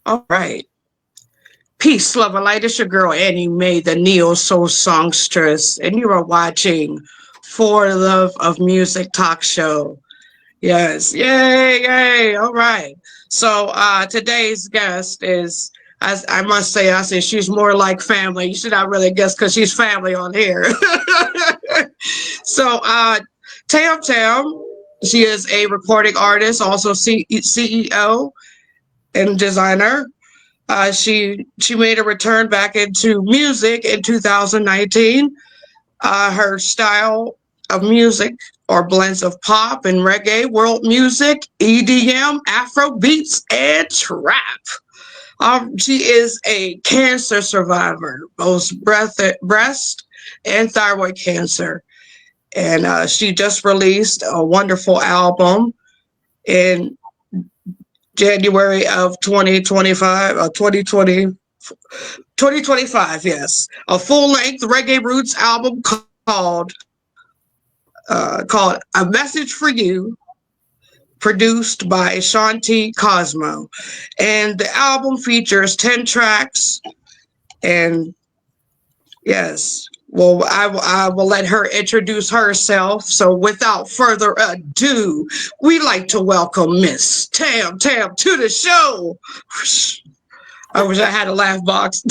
All right. Peace, love, and light. It's your girl Annie Mae, the neo soul songstress, and you are watching For the Love of Music talk show. Yes, yay, yay. All right. So today's guest is, as I must say, I say she's more like family. You should not really guess because she's family on here. So Tam Tam, she is a recording artist, also CEO and designer. She made a return back into music in 2019. Her style of music are blends of pop and reggae, world music, EDM, Afro beats, and trap. She is a cancer survivor, both breast and thyroid cancer. And she just released a wonderful album in January of 2025, 2025, yes. A full-length reggae roots album called A Message for You, produced by Shanti Cosmo. And the album features 10 tracks. And yes, well, I will let her introduce herself. So without further ado, we like to welcome Miss Tam Tam to the show. I wish I had a laugh box.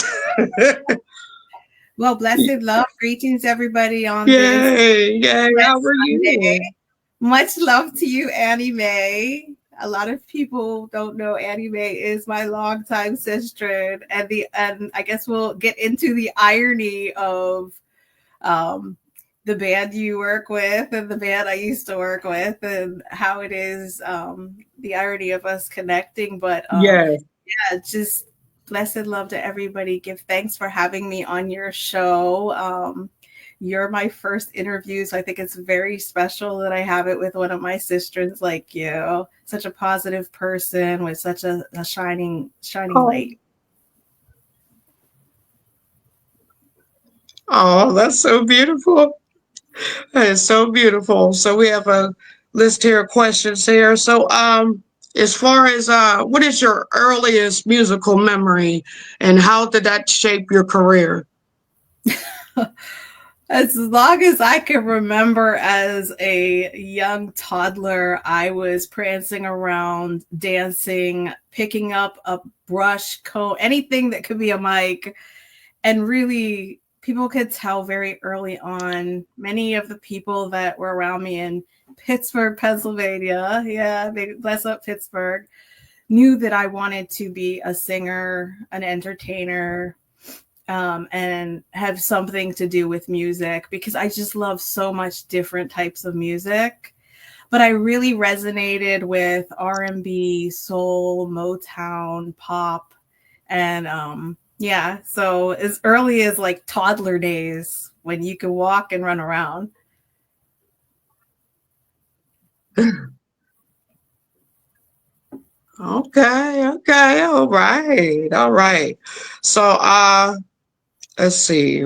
Well, blessed love. Greetings, everybody, on this Yay, yay. How are Sunday. you? Much love to you, Annie Mae. A lot of people don't know Annie Mae is my longtime sister, and I guess we'll get into the irony of the band you work with and the band I used to work with, and how it is the irony of us connecting. But Yes. yeah, just blessed love to everybody. Give thanks for having me on your show. You're my first interview, so I think it's very special that I have it with one of my sisters like you. Such a positive person with such a shining light. Oh, that's so beautiful. That is so beautiful. So we have a list here of questions here. So as far as what is your earliest musical memory and how did that shape your career? As long as I can remember as a young toddler, I was prancing around, dancing, picking up a brush, comb, anything that could be a mic. And really, people could tell very early on, many of the people that were around me in Pittsburgh, Pennsylvania, yeah, bless up Pittsburgh, knew that I wanted to be a singer, an entertainer, and have something to do with music because I just love so much different types of music. But I really resonated with R&B, soul, Motown, pop, and yeah. So as early as like toddler days when you could walk and run around. Okay, okay, all right, all right. So let's see.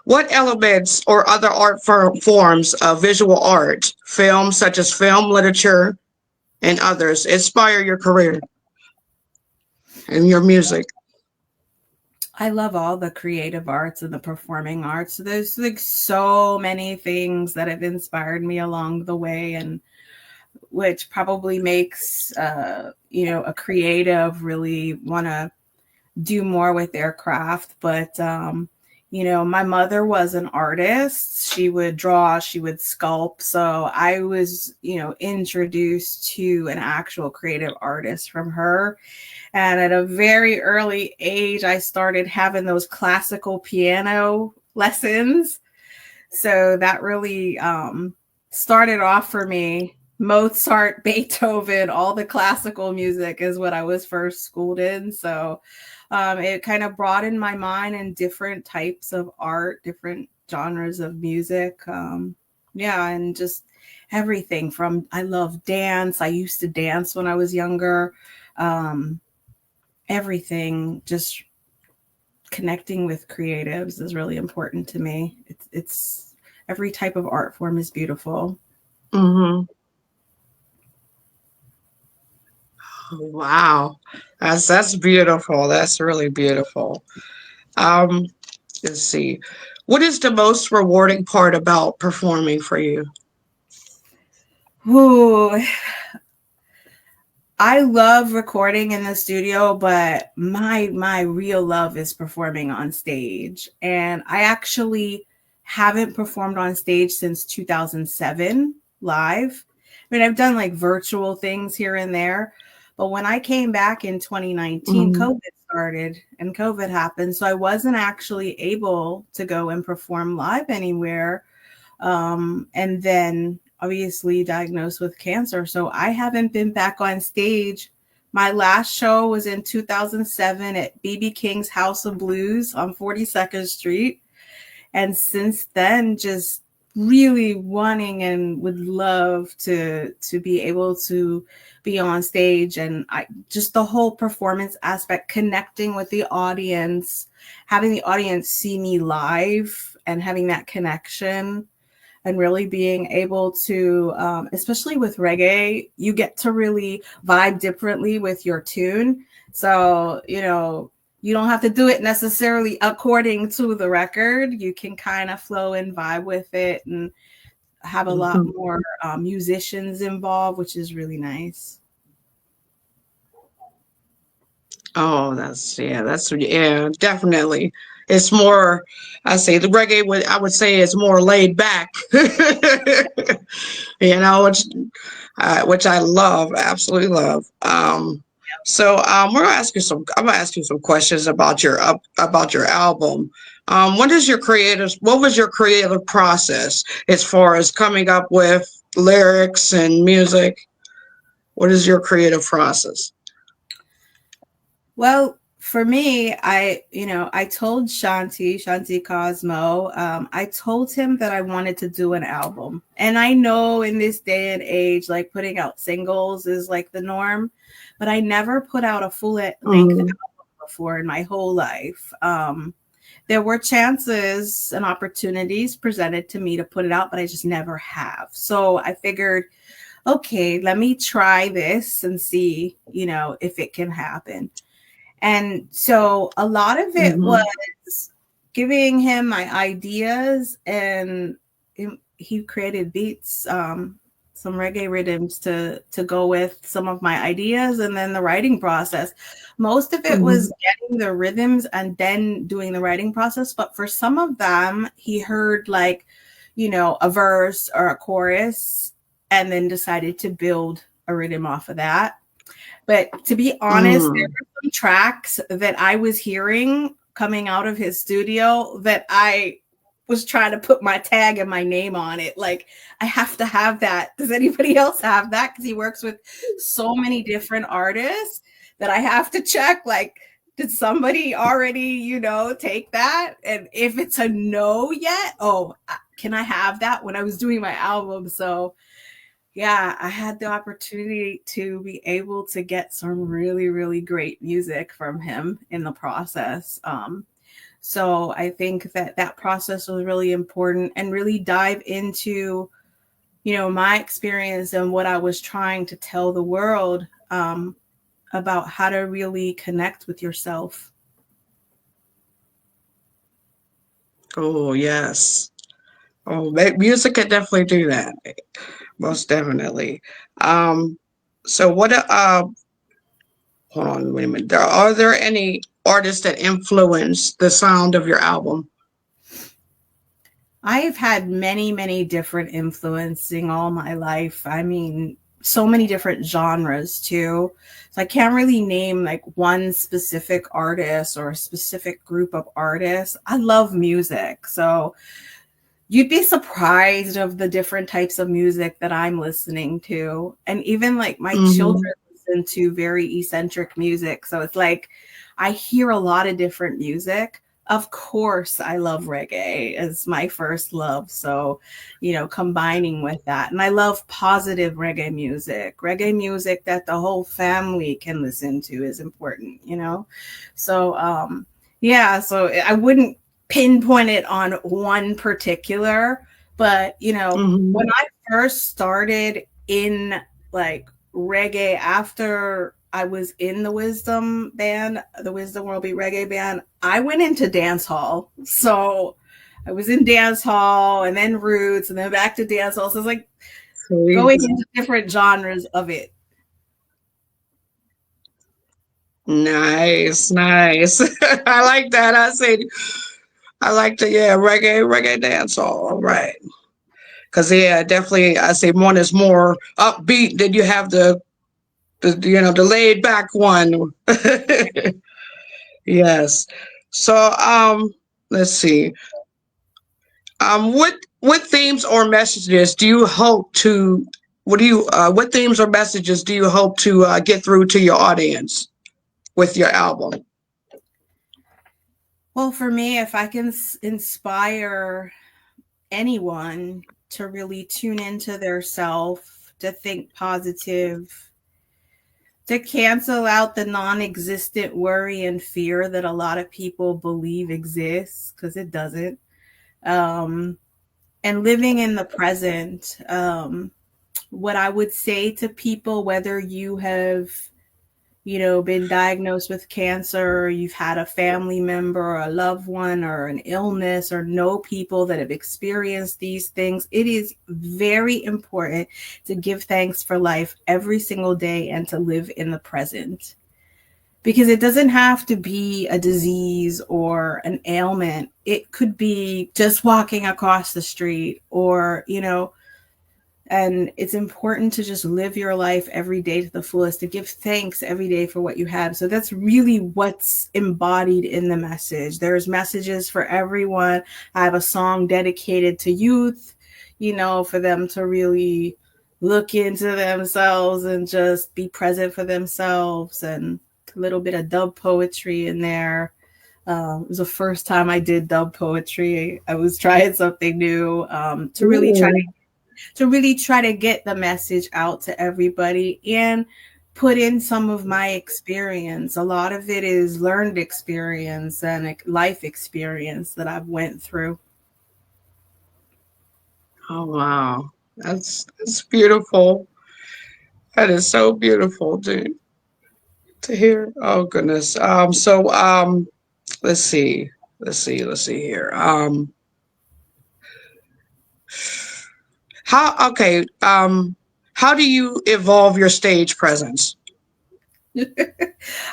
What elements or other art forms of visual art, film such as film, literature, and others inspire your career and your music? I love all the creative arts and the performing arts. There's like so many things that have inspired me along the way, and which probably makes a creative really want to do more with their craft. But my mother was an artist. She would draw, she would sculpt. So I was, introduced to an actual creative artist from her. And at a very early age, I started having those classical piano lessons. So that really started off for me. Mozart, Beethoven, all the classical music is what I was first schooled in. So it kind of broadened my mind in different types of art, different genres of music. And just everything from, I love dance. I used to dance when I was younger. Everything, just connecting with creatives is really important to me. It's every type of art form is beautiful. Mm-hmm. Wow. That's beautiful. That's really beautiful. Um, let's see. What is the most rewarding part about performing for you? Ooh, I love recording in the studio, but my real love is performing on stage. And I actually haven't performed on stage since 2007 live. I mean, I've done like virtual things here and there, but when I came back in 2019, Mm-hmm. COVID started and COVID happened, so I wasn't actually able to go and perform live anywhere, and then obviously diagnosed with cancer. So I haven't been back on stage. My last show was in 2007 at BB King's House of Blues on 42nd Street. And since then, just really wanting and would love to be able to be on stage, and I just the whole performance aspect, connecting with the audience, having the audience see me live and having that connection, and really being able to, especially with reggae, you get to really vibe differently with your tune. So, you don't have to do it necessarily according to the record. You can kind of flow and vibe with it and have a lot Mm-hmm. more musicians involved, which is really nice. Oh, yeah, definitely. It's more, I say the reggae would I would say it's more laid back. Which I love, absolutely love. We're gonna ask you some. I'm gonna ask you some questions about about your album. What was your creative process as far as coming up with lyrics and music? What is your creative process? Well, for me, I told Shanti Cosmo, I told him that I wanted to do an album. And I know in this day and age, like putting out singles is like the norm, but I never put out a full length Mm-hmm. album before in my whole life. There were chances and opportunities presented to me to put it out, but I just never have. So I figured, okay, let me try this and see, if it can happen. And so a lot of it Mm-hmm. was giving him my ideas, and he created beats, some reggae rhythms to go with some of my ideas, and then the writing process. Most of it Mm-hmm. was getting the rhythms and then doing the writing process. But for some of them, he heard like, a verse or a chorus, and then decided to build a rhythm off of that. But to be honest, there Mm. were some tracks that I was hearing coming out of his studio that I was trying to put my tag and my name on it. Like, I have to have that. Does anybody else have that? Because he works with so many different artists that I have to check. Like, did somebody already, take that? And if it's a no yet, oh, can I have that when I was doing my album? So yeah, I had the opportunity to be able to get some really, really great music from him in the process. So I think that that process was really important, and really dive into, my experience and what I was trying to tell the world, about how to really connect with yourself. Oh, yes. Oh, music can definitely do that. Most definitely. Um, so what, hold on, wait a minute. Are there any artists that influence the sound of your album? I've had many, many different influencing all my life. I mean, so many different genres too. So I can't really name like one specific artist or a specific group of artists. I love music. So you'd be surprised of the different types of music that I'm listening to. And even like my Mm-hmm. children listen to very eccentric music. So it's like I hear a lot of different music. Of course, I love reggae as my first love. So, combining with that. And I love positive reggae music that the whole family can listen to is important. So, yeah, so I wouldn't pinpoint it on one particular, but Mm-hmm. when I first started in like reggae after I was in the Wisdom band, the Wisdom World Beat Reggae band, I went into dance hall. So I was in dance hall and then roots and then back to dance hall. So it's like going Sweet. into different genres of it. Nice, nice. I like that. I like the yeah reggae dance hall. All right, because yeah, definitely I say one is more upbeat than you have the laid back one. Yes. So let's see. What themes or messages do you hope to what themes or messages do you hope to get through to your audience with your album? Well, for me, if I can inspire anyone to really tune into their self, to think positive, to cancel out the non-existent worry and fear that a lot of people believe exists, because it doesn't. Um, and living in the present. What I would say to people, whether you have, been diagnosed with cancer, or you've had a family member or a loved one or an illness, or know people that have experienced these things, it is very important to give thanks for life every single day and to live in the present. Because it doesn't have to be a disease or an ailment. It could be just walking across the street, or, and it's important to just live your life every day to the fullest, to give thanks every day for what you have. So that's really what's embodied in the message. There's messages for everyone. I have a song dedicated to youth, for them to really look into themselves and just be present for themselves, and a little bit of dub poetry in there. It was the first time I did dub poetry. I was trying something new, Ooh. to really try to get the message out to everybody and put in some of my experience. A lot of it is learned experience and life experience that I've went through. Oh wow, that's beautiful. That is so beautiful to hear. Oh goodness. Let's see. Let's see here. How okay. How do you evolve your stage presence?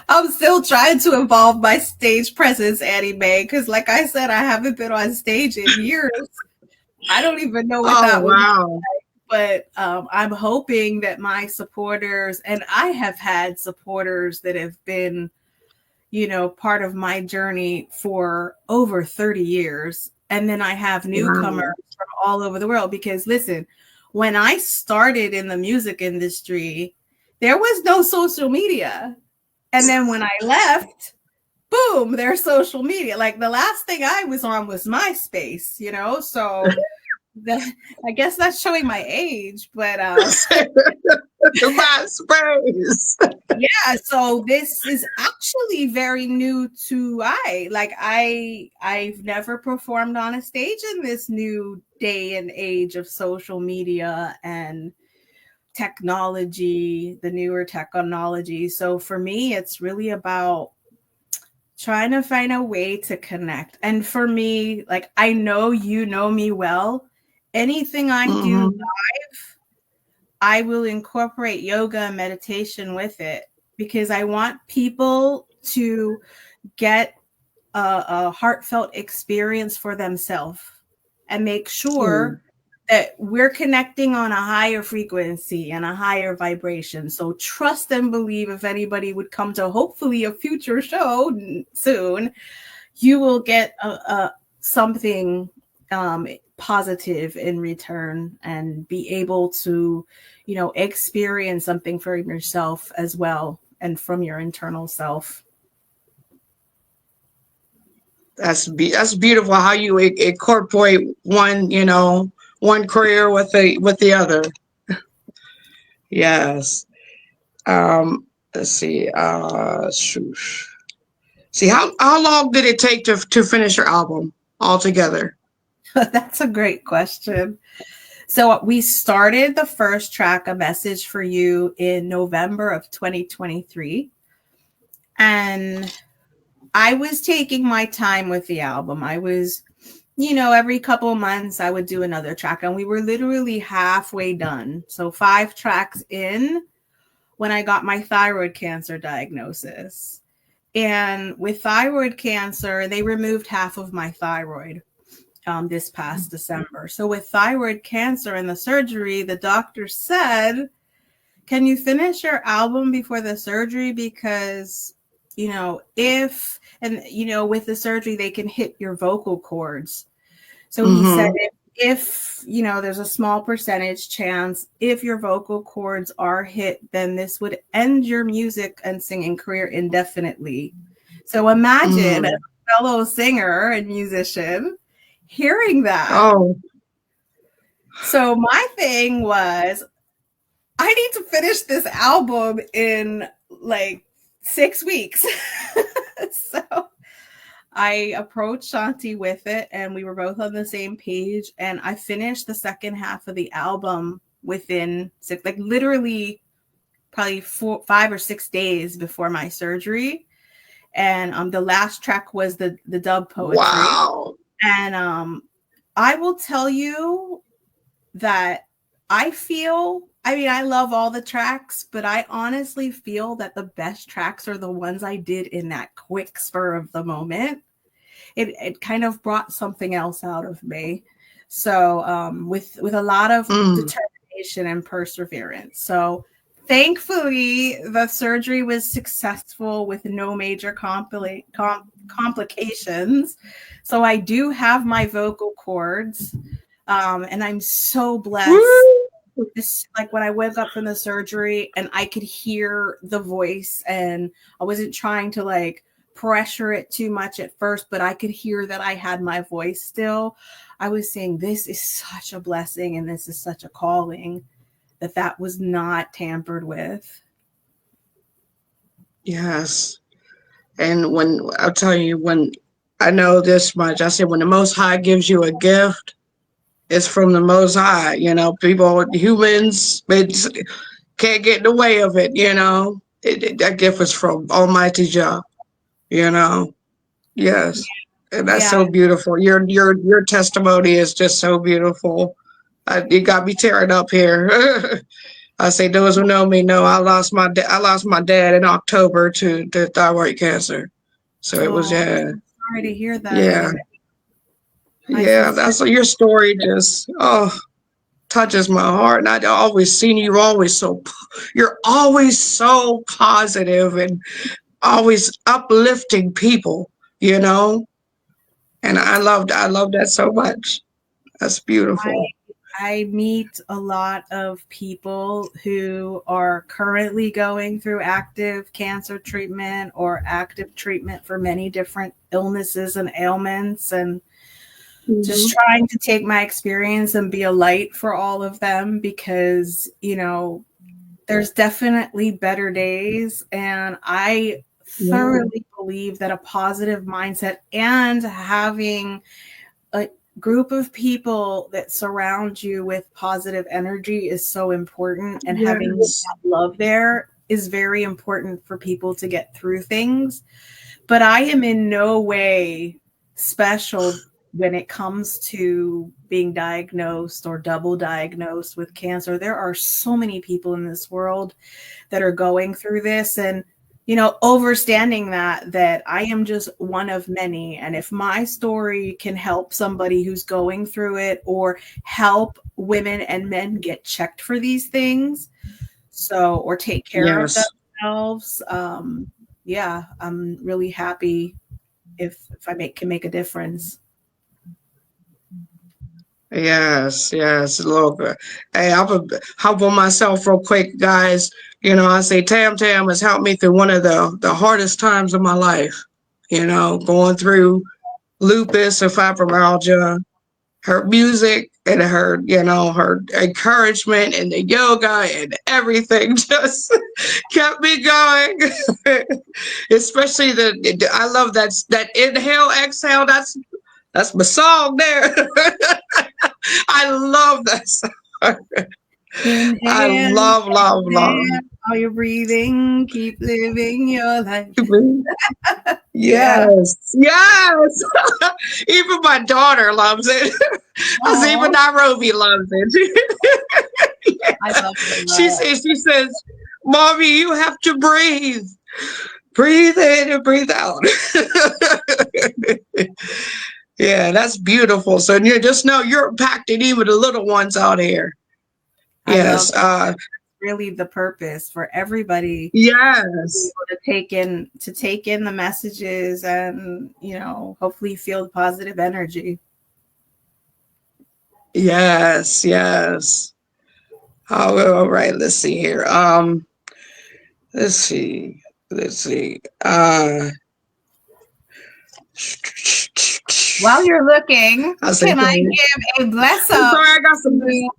I'm still trying to evolve my stage presence, Annie Mae, because like I said, I haven't been on stage in years. I don't even know what Oh that would, wow. but I'm hoping that my supporters, and I have had supporters that have been, part of my journey for over 30 years. And then I have newcomers Wow. from all over the world. Because listen, when I started in the music industry, there was no social media. And then when I left, boom, there's social media. Like the last thing I was on was MySpace, So I guess that's showing my age, but My space. yeah, so this is actually very new to I've never performed on a stage in this new day and age of social media and technology, the newer technology. So for me, it's really about trying to find a way to connect. And for me, like I know you know me well, anything I do Hmm. live, I will incorporate yoga and meditation with it, because I want people to get a heartfelt experience for themselves and make sure that we're connecting on a higher frequency and a higher vibration. So trust and believe, if anybody would come to hopefully a future show soon, you will get something positive in return and be able to, experience something for yourself as well and from your internal self. That's beautiful how you incorporate one career with the other. Yes. Let's see. Shoosh. See how long did it take to finish your album altogether? That's a great question. So we started the first track, A Message for You, in November of 2023. And I was taking my time with the album. I was, every couple of months I would do another track. And we were literally halfway done. So 5 tracks in when I got my thyroid cancer diagnosis. And with thyroid cancer, they removed half of my thyroid this past December. So with thyroid cancer and the surgery, the doctor said, can you finish your album before the surgery? Because, with the surgery, they can hit your vocal cords. So he said, if there's a small percentage chance, if your vocal cords are hit, then this would end your music and singing career indefinitely. So imagine a fellow singer and musician hearing that. Oh. So my thing was, I need to finish this album in like 6 weeks. So I approached Shanti with it, and we were both on the same page. And I finished the second half of the album within literally probably 5 or 6 days before my surgery. And the last track was the dub poetry. Wow. And I will tell you that I love all the tracks, but I honestly feel that the best tracks are the ones I did in that quick spur of the moment. It kind of brought something else out of me. So with a lot of determination and perseverance. So thankfully, the surgery was successful with no major complications. So I do have my vocal cords, and I'm so blessed. This, like when I woke up from the surgery and I could hear the voice, and I wasn't trying to pressure it too much at first, but I could hear that I had my voice still. I was saying, this is such a blessing and this is such a calling that was not tampered with. Yes. And I'll tell you, when I know this much, I said, when the Most High gives you a gift, it's from the Most High. Humans can't get in the way of it. That gift is from Almighty Jah. Yes, and that's so beautiful. Your testimony is just so beautiful. You got me tearing up here. I say, those who know me know I lost my dad in October to thyroid cancer. So it was sorry to hear that. Yeah, that's your story. Just touches my heart, and I always seen you're always so positive and always uplifting people. And I love that so much. That's beautiful. I meet a lot of people who are currently going through active cancer treatment or active treatment for many different illnesses and ailments, and just trying to take my experience and be a light for all of them, because, there's definitely better days. And I thoroughly believe that a positive mindset and having a group of people that surround you with positive energy is so important, and having that love there is very important for people to get through things. But I am in no way special when it comes to being diagnosed or double diagnosed with cancer. There are so many people in this world that are going through this, and overstanding that I am just one of many. And if my story can help somebody who's going through it, or help women and men get checked for these things, or take care of themselves, I'm really happy if I can make a difference. Yes. Look, hey, I'm gonna hop on myself real quick, guys. I say Tam has helped me through one of the hardest times of my life. Going through lupus and fibromyalgia. Her music and her encouragement and the yoga and everything just kept me going. Especially I love that inhale, exhale. That's my song there. I love that song. I Inhale, love. exhale, while you're breathing, keep living your life. Yeah. Yes, yes. Even my daughter loves it. Even Oh, Nairobi loves it. I love She that. says, Mommy, you have to breathe. Breathe in and breathe out. Yeah, that's beautiful. So you just know you're impacting even the little ones out here. I love Yes. it. Really the purpose for everybody to be Yes. able to take in the messages and, you know, hopefully feel the positive energy. Yes. Yes. Oh, all right. Let's see here. Let's see. Let's see. While you're looking, I say, can I sorry, give a bless up I got some. to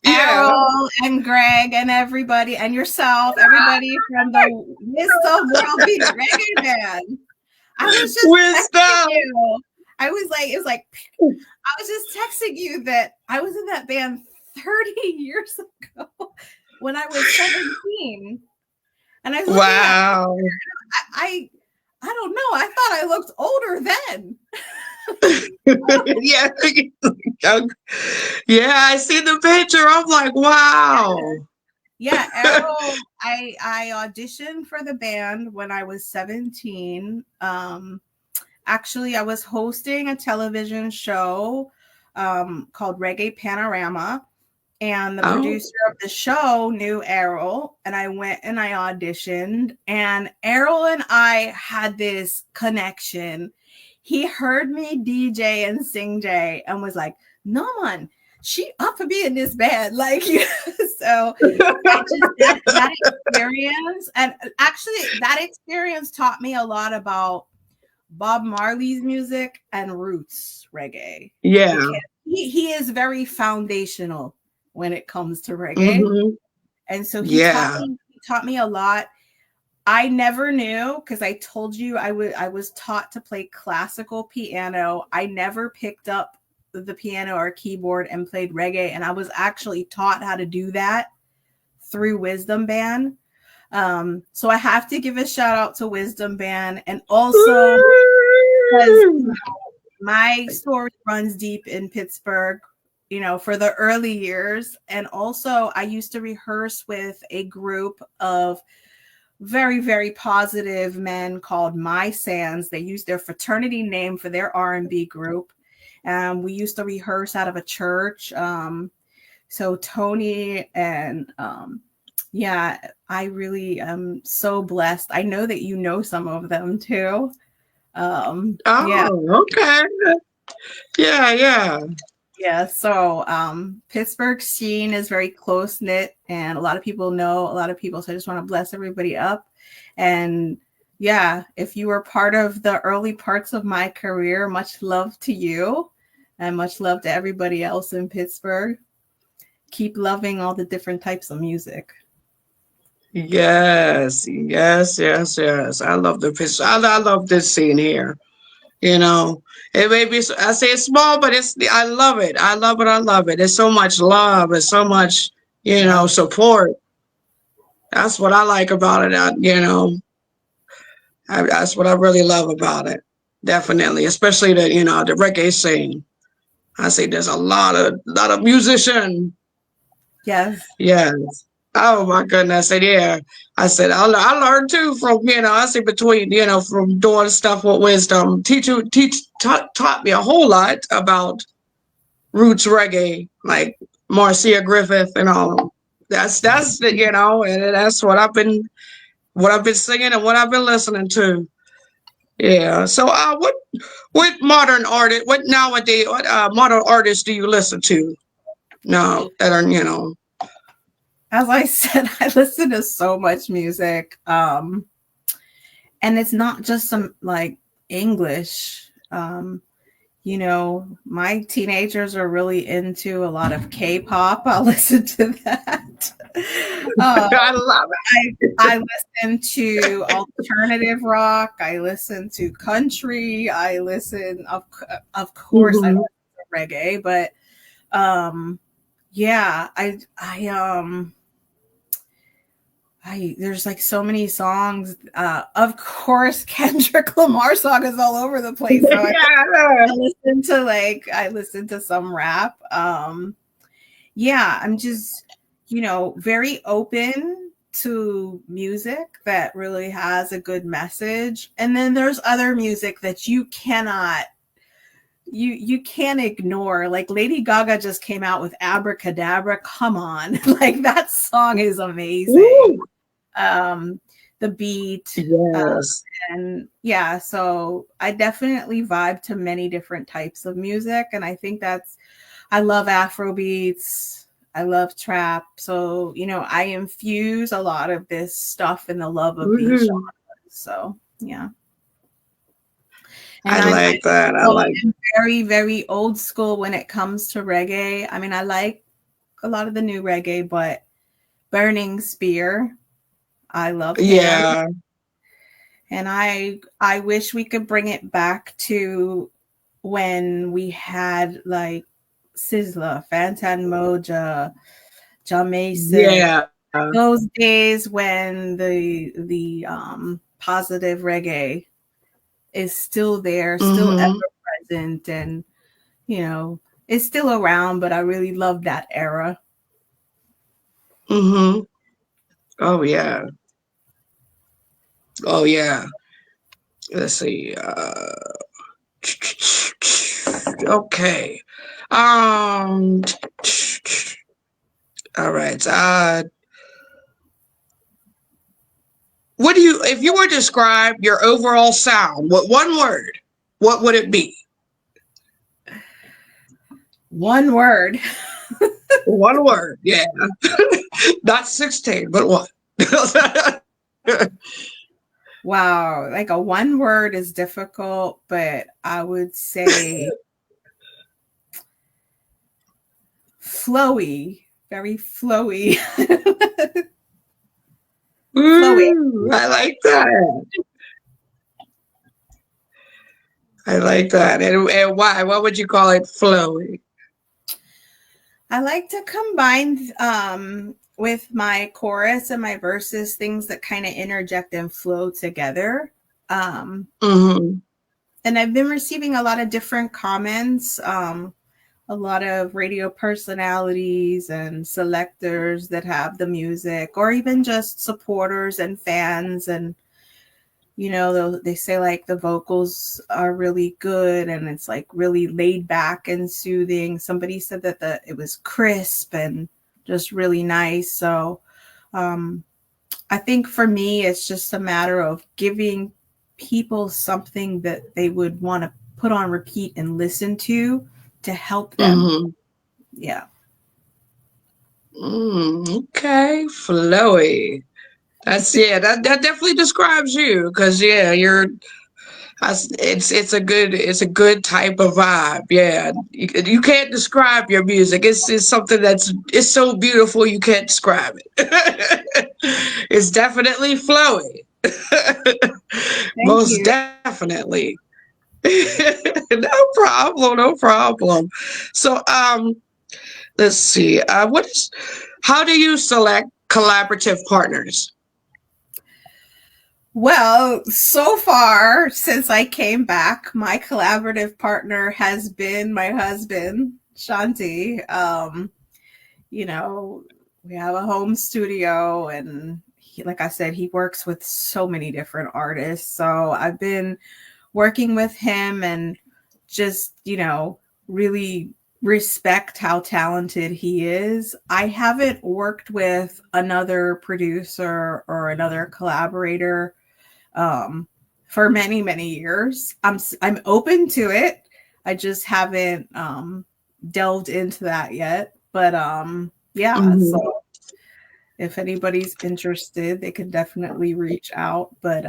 Yeah. Errol and Greg and everybody and yourself, everybody from the Wisdom World Beat Reggae Band? I was just texting Wisdom. you. It was like, I was just texting you that I was in that band 30 years ago when I was 17. And I was looking at, Wow. I don't know. I thought I looked older then. Yeah. Yeah, I see the picture. I'm like, wow. Yeah, Errol, I auditioned for the band when I was 17. Actually, I was hosting a television show called Reggae Panorama, and the Oh, producer of the show knew Errol, and I went and I auditioned, and Errol and I had this connection. He heard me DJ and sing J and was like, "No man, she up for being this bad." Like, so that experience, and actually that experience taught me a lot about Bob Marley's music and roots reggae, yeah. because he is very foundational when it comes to reggae. Hmm. And so Yeah. he taught me a lot. I never knew, because I told you I was taught to play classical piano. I never picked up the piano or keyboard and played reggae, and I was actually taught how to do that through Wisdom Band. So I have to give a shout out to Wisdom Band, and also because my story runs deep in Pittsburgh, you know, for the early years. And also I used to rehearse with a group of very, very positive men called My Sands. They used their fraternity name for their R&B group. We used to rehearse out of a church. So Tony and yeah, I really am so blessed. I know that you know some of them too. Yeah, Oh, okay. Yeah, yeah. yeah. So Pittsburgh scene is very close knit, and a lot of people know a lot of people. So I just want to bless everybody up. And yeah, if you were part of the early parts of my career, much love to you, and much love to everybody else in Pittsburgh. Keep loving all the different types of music. Yes, yes, yes, yes. I love the picture. I love this scene here. You know, it may be, I say it's small, but I love it. I love it. I love it. There's so much love and so much, Yeah. support. That's what I like about it. That's what I really love about it. Definitely, especially the reggae scene. I say there's a lot of musician. Yes. Yes. Oh my goodness. And yeah, I said I learned too from I say between from doing stuff with wisdom. Taught me a whole lot about roots reggae, like Marcia Griffith and all. That's and that's what I've been singing and what I've been listening to. Yeah. So what modern artist what nowadays what modern artists do you listen to now that are As I said, I listen to so much music. And it's not just some like English. You know, my teenagers are really into a lot of K-pop. I'll listen to that. Um, I love I listen to alternative rock. I listen to country. Of it. course, I Hmm. listen to reggae. But Um, yeah, I there's like so many songs. Of course, Kendrick Lamar song is all over the place. So Yeah. I listen to some rap. Yeah, I'm just, very open to music that really has a good message. And then there's other music that you can't ignore. Like Lady Gaga just came out with Abracadabra. Come on. Like that song is amazing. Woo. Um the beat, Yes. and yeah, so I definitely vibe to many different types of music, and I think I love Afro beats. I love trap. So, I infuse a lot of this stuff in the love of these Mhm. genres. So, yeah. And I I'm like that. I like. very, very old school when it comes to reggae. I mean, I like a lot of the new reggae, but Burning Spear, I love him. Yeah. And I wish we could bring it back to when we had like Sizzla, Fantan Moja, John Mason, Yeah. those days when the positive reggae is still there, still Mhm. ever present, and you know, it's still around, but I really love that era. Mhm. Oh yeah. Oh yeah. Let's see. Okay. Um. All right. What do you, if you were to describe your overall sound, what one word, what would it be? One word. One word. Yeah. Not 16, but what? Wow, like a one word is difficult, but I would say flowy, very flowy. Flowy. Ooh, I like that. I like that. And why? What would you call it? Flowy. I like to combine with my chorus and my verses things that kind of interject and flow together. Um, Mm-hmm. and I've been receiving a lot of different comments, a lot of radio personalities and selectors that have the music, or even just supporters and fans. And they say like the vocals are really good and it's like really laid back and soothing. Somebody said that it was crisp and just really nice. So um, I think for me, it's just a matter of giving people something that they would want to put on repeat and listen to help them. Mm-hmm. Yeah. Okay. Flowy. That's, yeah, that definitely describes you because, yeah, it's a good type of vibe. Yeah, you can't describe your music. It's something it's so beautiful you can't describe it. It's definitely flowy. Thank Most you. definitely. No problem. No problem. So let's see. How do you select collaborative partners? Well, so far since I came back, my collaborative partner has been my husband, Shanti. You know, we have a home studio, and like I said, he works with so many different artists. So I've been working with him and just, really respect how talented he is. I haven't worked with another producer or another collaborator um, for many, many years. I'm open to it. I just haven't delved into that yet. But yeah, Hmm. so if anybody's interested, they could definitely reach out. But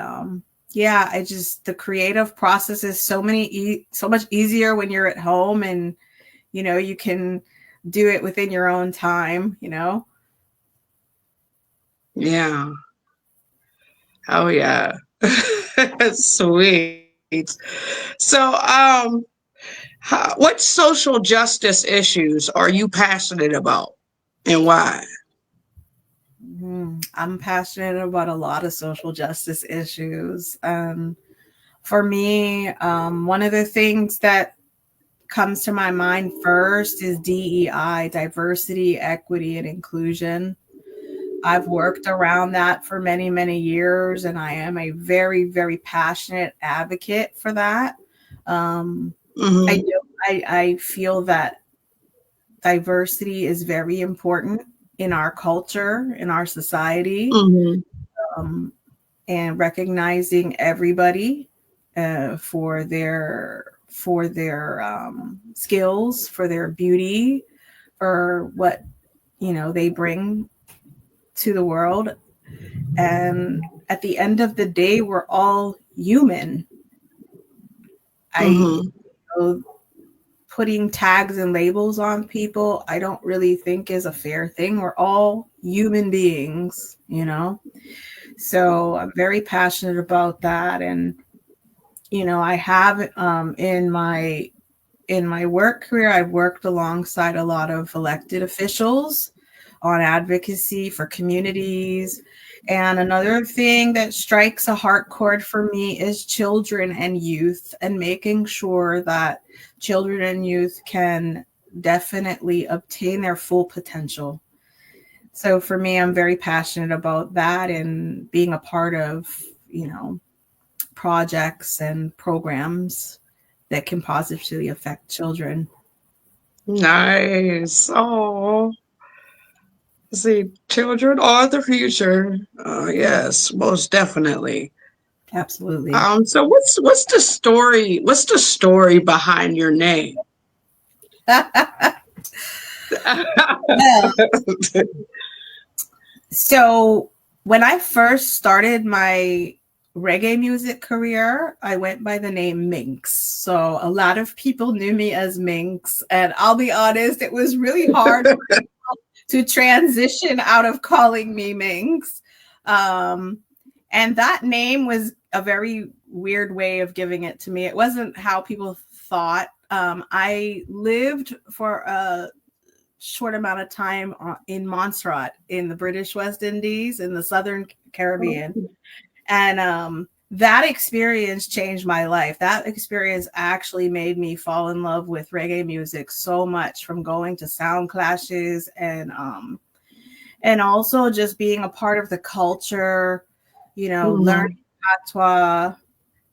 yeah, I just the creative process is so much easier when you're at home and you can do it within your own time. Yeah. Oh yeah. Sweet. So What social justice issues are you passionate about and why? I'm passionate about a lot of social justice issues. For me, one of the things that comes to my mind first is DEI, diversity, equity, and inclusion. I've worked around that for many, many years, and I am a very, very passionate advocate for that. Um, I Mm-hmm. do. I feel that diversity is very important in our culture, in our society, Mm-hmm. um, and recognizing everybody for their skills, for their beauty, for what they bring to the world. And at the end of the day, we're all human. I Mm-hmm. know putting tags and labels on people, I don't really think is a fair thing. We're all human beings. So I'm very passionate about that. And I have in my work career, I've worked alongside a lot of elected officials on advocacy for communities. And another thing that strikes a heart chord for me is children and youth, and making sure that children and youth can definitely obtain their full potential. So for me, I'm very passionate about that and being a part of, projects and programs that can positively affect children. Nice. Oh, see, children are the future. Yes, most definitely. Absolutely. So what's the story? What's the story behind your name? Well, so when I first started my reggae music career, I went by the name Minx. So a lot of people knew me as Minx. And I'll be honest, it was really hard to transition out of calling me Minx. Um, and that name was a very weird way of giving it to me. It wasn't how people thought. I lived for a short amount of time in Montserrat in the British West Indies in the Southern Caribbean. And that experience changed my life. That experience actually made me fall in love with reggae music so much, from going to sound clashes and also just being a part of the culture, learning Mhm. patois.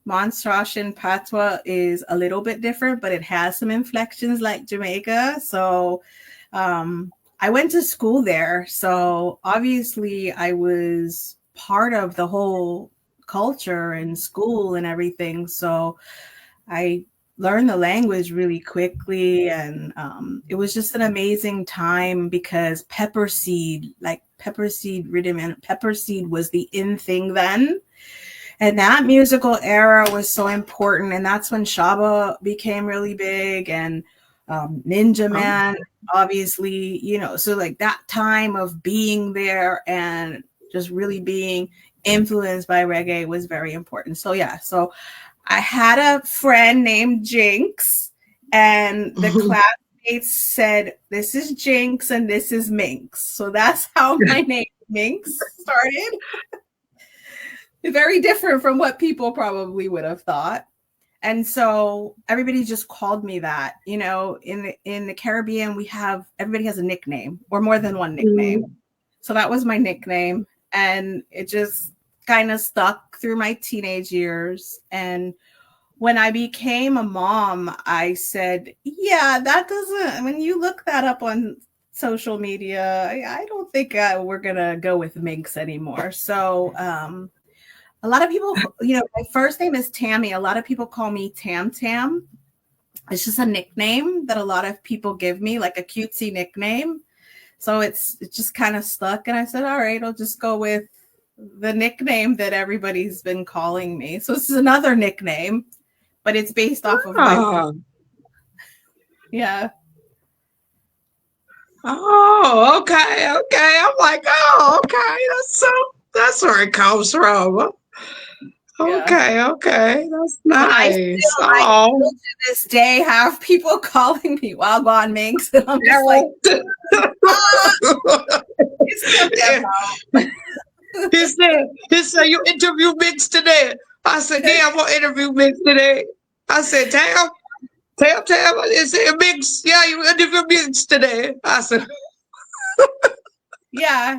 Montserratian patois is a little bit different, but it has some inflections like Jamaica. So I went to school there. So obviously I was part of the whole culture and school and everything. So I learned the language really quickly. And it was just an amazing time because pepper seed rhythm and pepper seed was the in thing then. And that musical era was so important. And that's when Shaba became really big, and Ninja Oh, Man, obviously, so like that time of being there and just really being influenced by reggae was very important. So, yeah. So I had a friend named Jinx, and the classmates said, "This is Jinx and this is Minx." So that's how my name Minx started. Very different from what people probably would have thought. And so everybody just called me that. In the Caribbean, everybody has a nickname or more than one nickname. Mhm. So that was my nickname, and it just kind of stuck through my teenage years. And when I became a mom, I said, "Yeah, that doesn't. When you look that up on social media, I don't think we're gonna go with Minx anymore." So a lot of people, my first name is Tammy. A lot of people call me Tam Tam. It's just a nickname that a lot of people give me, like a cutesy nickname. So it just kind of stuck. And I said, all right, I'll just go with the nickname that everybody's been calling me. So this is another nickname, but it's based off of my, Ah. yeah. Oh, okay, okay. I'm like, oh, okay. That's where it comes from. Yeah. Okay, okay. That's And nice. I Oh. still to this day have people calling me Wagwan Minx, and I'm just like, ah, it's September. he said, you interview Mix today. I said, yeah, I'm gonna interview Mix today. I said, Tam, I said, Mix, yeah, you interview Mix today. I said, Yeah,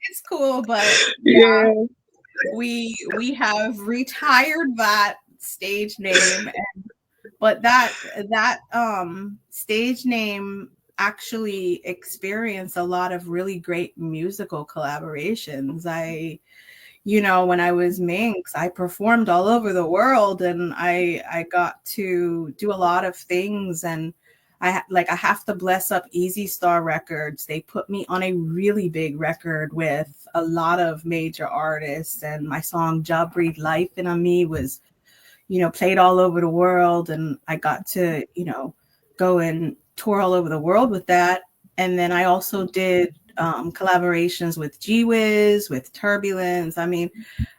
it's cool, but yeah, yeah. we have retired that stage name, but that stage name actually experienced a lot of really great musical collaborations. When I was Minx, I performed all over the world, and I got to do a lot of things. And I have to bless up Easy Star Records. They put me on a really big record with a lot of major artists, and my song "Ja Breathe Life in a Me" was played all over the world, and I got to go and tour all over the world with that. And then I also did collaborations with G Wiz, with Turbulence. I mean,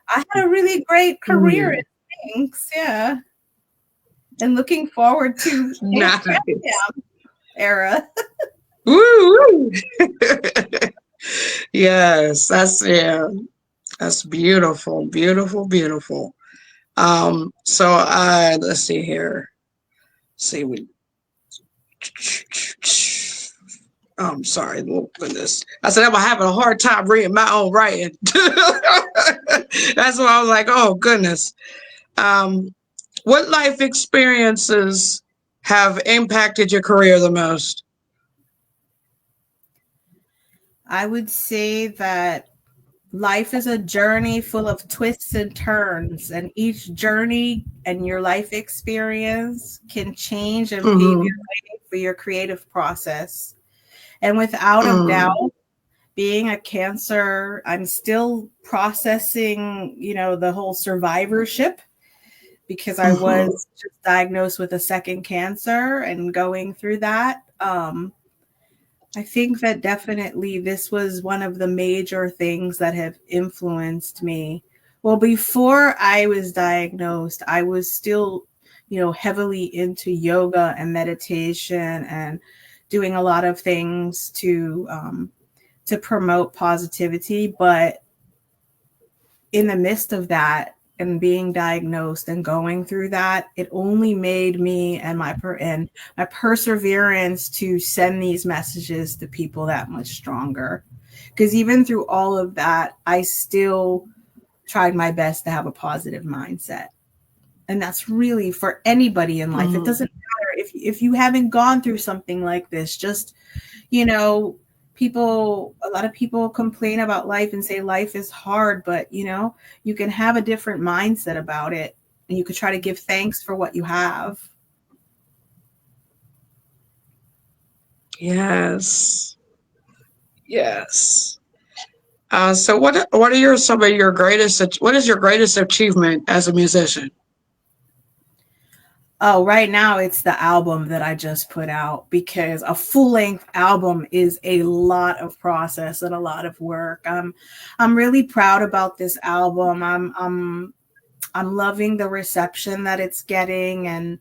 I had a really great career Mm, in things, yeah. And looking forward to Dance nice. era. Woo! Yes, yeah, that's beautiful, beautiful, beautiful. So let's see here. See, we I'm sorry, Lord goodness. I said I'm having a hard time reading my own writing. That's why I was like, oh goodness. Um, what life experiences have impacted your career the most? I would say that life is a journey full of twists and turns, and each journey and your life experience can change and pave Mm-hmm. your way for your creative process. And without a Mm, doubt, being a cancer, I'm still processing, the whole survivorship, because I mm-hmm. was just diagnosed with a second cancer and going through that. I think that definitely this was one of the major things that have influenced me. Well, before I was diagnosed, I was still, heavily into yoga and meditation and doing a lot of things to promote positivity. But in the midst of that and being diagnosed and going through that, it only made me and my perseverance to send these messages to people that much stronger. Because even through all of that, I still tried my best to have a positive mindset. And that's really for anybody in life. It Mm-hmm. doesn't matter if you haven't gone through something like this. Just you know, a lot of people complain about life and say life is hard, but you can have a different mindset about it, and you could try to give thanks for what you have. Yes, yes. So what are your some of your greatest what is your greatest achievement as a musician? Oh, right now it's the album that I just put out, because a full length album is a lot of process and a lot of work. I'm really proud about this album. I'm loving the reception that it's getting, and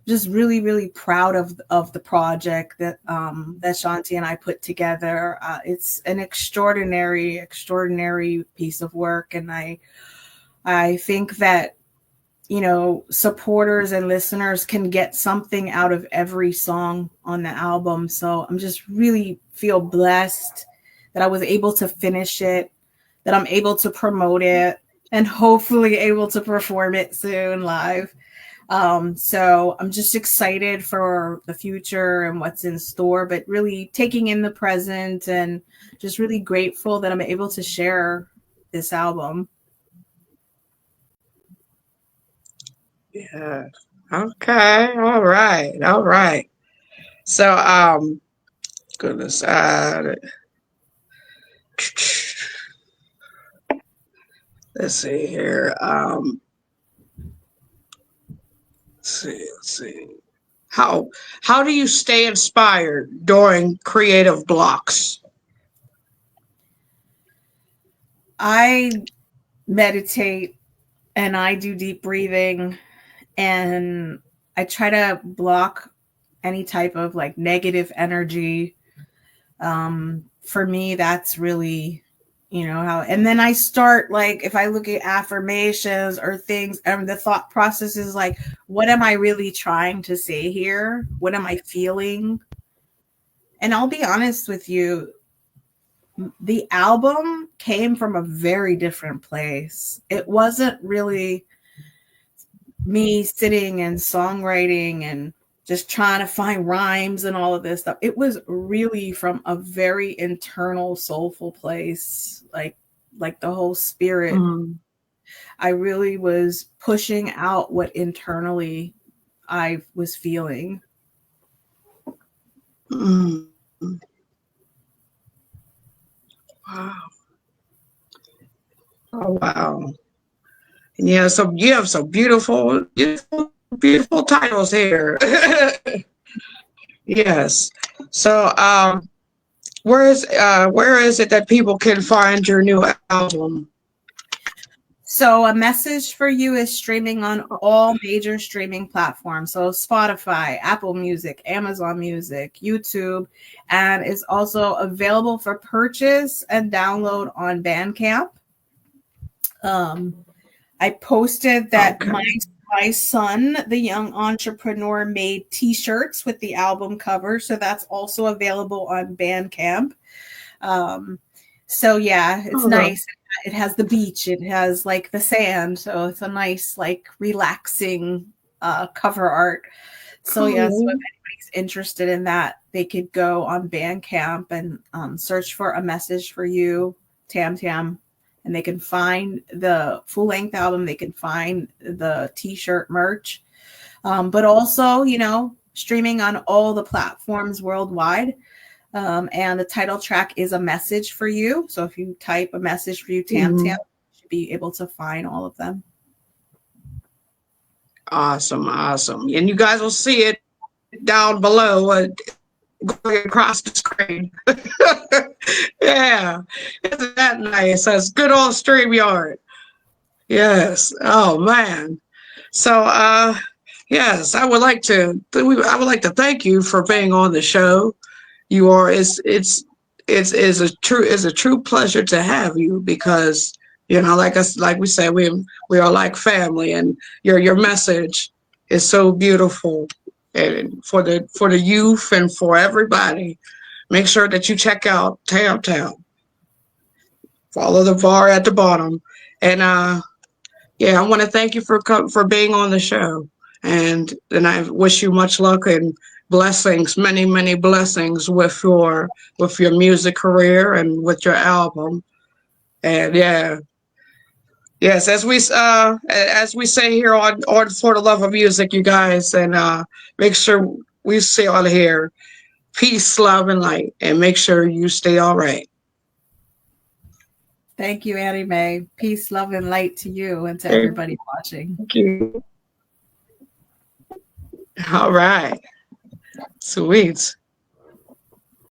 just really, really proud of the project that Shanti and I put together. It's an extraordinary, extraordinary piece of work, and I think that supporters and listeners can get something out of every song on the album. So I'm just really feel blessed that I was able to finish it, that I'm able to promote it, and hopefully able to perform it soon live. So I'm just excited for the future and what's in store, but really taking in the present, and just really grateful that I'm able to share this album. Yeah. Okay. All right. All right. So goodness. Let's see here. Let's see. How how do you stay inspired during creative blocks? I meditate and I do deep breathing, and I try to block any type of like negative energy. For me, that's really, how, and then I start, like, if I look at affirmations or things, and the thought process is like, what am I really trying to say here? What am I feeling? And I'll be honest with you, the album came from a very different place. It wasn't really me sitting and songwriting and just trying to find rhymes and all of this stuff. It was really from a very internal, soulful place, like the whole spirit. Mm, I really was pushing out what internally I was feeling. mm. Wow. Oh, wow. Yeah, so you have some beautiful, beautiful, beautiful titles here. Yes. So, where is it that people can find your new album? So, A Message for You is streaming on all major streaming platforms. So, Spotify, Apple Music, Amazon Music, YouTube, and is also available for purchase and download on Bandcamp. I posted that Okay. my son, the young entrepreneur, made T-shirts with the album cover, so that's also available on Bandcamp. Um, so yeah, it's Okay. nice. It has the beach, it has like the sand, so it's a nice, like, relaxing cover art. So yeah, so if Cool. anybody's interested in that, they could go on Bandcamp and search for A Message for You, Tam Tam, and they can find the full length album. They can find the T-shirt merch, but also, streaming on all the platforms worldwide. And the title track is A Message for You. So if you type A Message for You, Tam Tam, Mhm. you should be able to find all of them. Awesome, awesome. And you guys will see it down below, going across the screen. Yeah, isn't that nice? That's good old StreamYard. Yes. Oh man. So, yes, I would like to thank you for being on the show. You are it's is a true pleasure to have you because like us like we said we are like family, and your message is so beautiful, and for the youth and for everybody. Make sure that you check out Tam Tam. Follow the bar at the bottom, and yeah, I want to thank you for being on the show, and I wish you much luck and blessings, many many blessings with your music career and with your album. And yeah, yes, as we say here on For the Love of Music, you guys, and make sure we say on here, peace, love, and light, and make sure you stay all right. Thank you, Annie Mae. Peace, love, and light to you and to Thank everybody watching. you. All right, sweet.